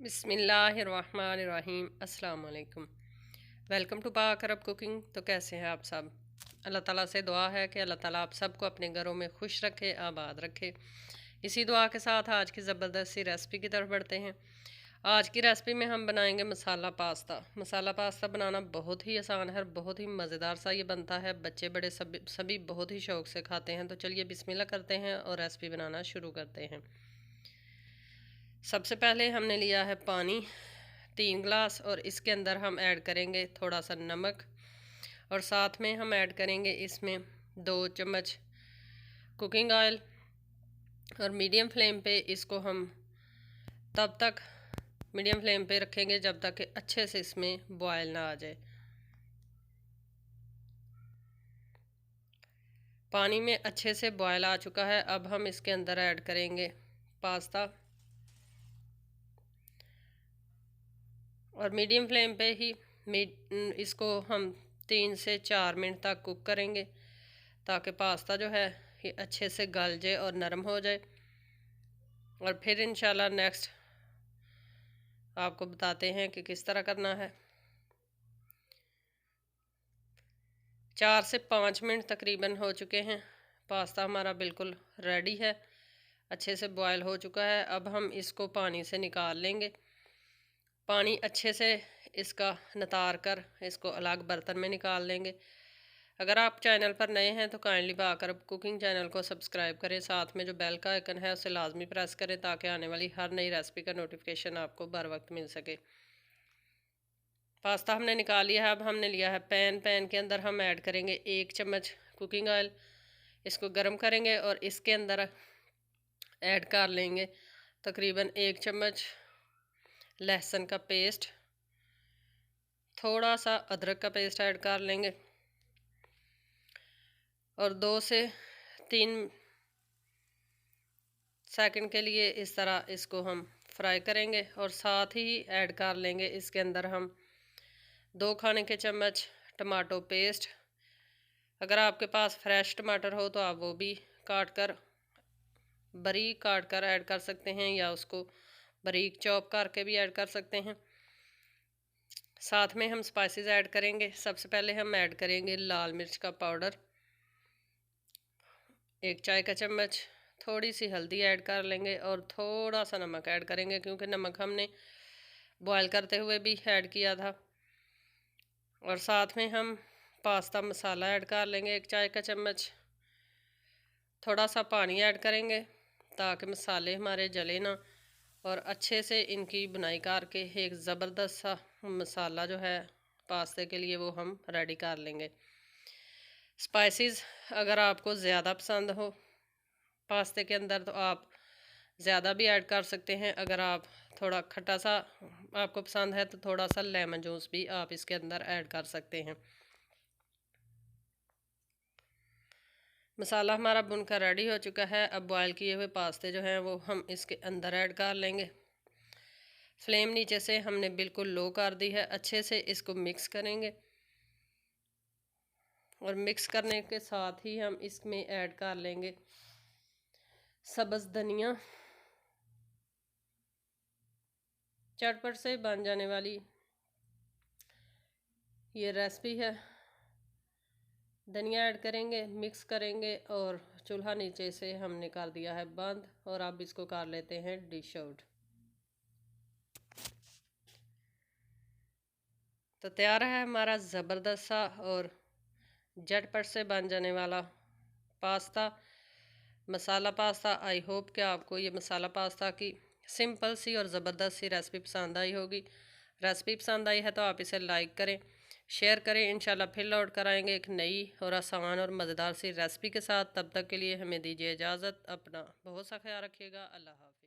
बिस्मिल्लाहिर्रहमानिर्रहीम। अस्सलाम वालेकुम। वेलकम टू पाक अरब कुकिंग। तो कैसे हैं आप सब? अल्लाह ताला से दुआ है कि अल्लाह ताला आप सबको अपने घरों में खुश रखे, आबाद रखे। इसी दुआ के साथ आज की ज़बरदस्त सी रेसिपी की तरफ बढ़ते हैं। आज की रेसिपी में हम बनाएंगे मसाला पास्ता। मसाला पास्ता बनाना बहुत ही आसान है और बहुत ही मज़ेदार सा ये बनता है। बच्चे बड़े सभी बहुत ही शौक़ से खाते हैं। तो चलिए बिस्मिल्लाह करते हैं और रेसिपी बनाना शुरू करते हैं। सबसे पहले हमने लिया है पानी 3 गिलास और इसके अंदर हम ऐड करेंगे थोड़ा सा नमक और साथ में हम ऐड करेंगे इसमें 2 चम्मच कुकिंग ऑयल और मीडियम फ्लेम पे इसको हम तब तक मीडियम फ्लेम पे रखेंगे जब तक कि अच्छे से इसमें बॉयल ना आ जाए। पानी में अच्छे से बॉयल आ चुका है। अब हम इसके अंदर ऐड करेंगे पास्ता और मीडियम फ्लेम पे ही इसको हम 3 से 4 मिनट तक कुक करेंगे ताकि पास्ता जो है ये अच्छे से गल जाए और नरम हो जाए। और फिर इंशाल्लाह नेक्स्ट आपको बताते हैं कि किस तरह करना है। 4 से 5 मिनट तकरीबन हो चुके हैं। पास्ता हमारा बिल्कुल रेडी है, अच्छे से बॉयल हो चुका है। अब हम इसको पानी से निकाल लेंगे। पानी अच्छे से इसका नितार कर इसको अलग बर्तन में निकाल लेंगे। अगर आप चैनल पर नए हैं तो काइंडली पाकर कुकिंग चैनल को सब्सक्राइब करें। साथ में जो बेल का आइकन है उसे लाजमी प्रेस करें ताकि आने वाली हर नई रेसिपी का नोटिफिकेशन आपको बर वक्त मिल सके। पास्ता हमने निकाल लिया है। अब हमने लिया है पैन के अंदर हम ऐड करेंगे 1 चम्मच कुकिंग ऑयल। इसको गर्म करेंगे और इसके अंदर ऐड कर लेंगे तकरीबन 1 चम्मच लहसुन का पेस्ट, थोड़ा सा अदरक का पेस्ट ऐड कर लेंगे और 2 से 3 सेकंड के लिए इस तरह इसको हम फ्राई करेंगे। और साथ ही ऐड कर लेंगे इसके अंदर हम 2 खाने के चम्मच टमाटो पेस्ट। अगर आपके पास फ्रेश टमाटर हो तो आप वो भी बारीक काट कर ऐड कर सकते हैं या उसको बारीक चॉप करके भी ऐड कर सकते हैं। साथ में हम स्पाइसेस ऐड करेंगे। सबसे पहले हम ऐड करेंगे लाल मिर्च का पाउडर 1 चाय का चम्मच, थोड़ी सी हल्दी ऐड कर लेंगे और थोड़ा सा नमक ऐड करेंगे क्योंकि नमक हमने बॉयल करते हुए भी ऐड किया था। और साथ में हम पास्ता मसाला ऐड कर लेंगे 1 चाय का चम्मच। थोड़ा सा पानी ऐड करेंगे ताकि मसाले हमारे जले ना और अच्छे से इनकी बुनाई करके एक ज़बरदस्त सा मसाला जो है पास्ते के लिए वो हम रेडी कर लेंगे। स्पाइसेस अगर आपको ज़्यादा पसंद हो पास्ते के अंदर तो आप ज़्यादा भी ऐड कर सकते हैं। अगर आप थोड़ा खट्टा सा आपको पसंद है तो थोड़ा सा लेमन जूस भी आप इसके अंदर ऐड कर सकते हैं। मसाला हमारा भुनकर रेडी हो चुका है। अब बॉयल किए हुए पास्ते जो हैं वो हम इसके अंदर ऐड कर लेंगे। फ्लेम नीचे से हमने बिल्कुल लो कर दी है। अच्छे से इसको मिक्स करेंगे और मिक्स करने के साथ ही हम इसमें ऐड कर लेंगे सब्ज़ धनिया। चटपट से बन जाने वाली ये रेसिपी है। धनिया ऐड करेंगे, मिक्स करेंगे और चूल्हा नीचे से हमने कर दिया है बंद और अब इसको कर लेते हैं डिश आउट। तो तैयार है हमारा ज़बरदस्त सा और झटपट से बन जाने वाला pasta, masala pasta. I hope कि आपको ये मसाला पास्ता की सिंपल सी और ज़बरदस्त सी रेसिपी पसंद आई होगी। रेसिपी पसंद आई है तो आप इसे लाइक करें, शेयर करें। इंशाल्लाह फिर लौट कर आएंगे एक नई और आसान और मज़ेदार सी रेसिपी के साथ। तब तक के लिए हमें दीजिए इजाज़त। अपना बहुत सा ख्याल रखिएगा। अल्लाह हाफ़िज़।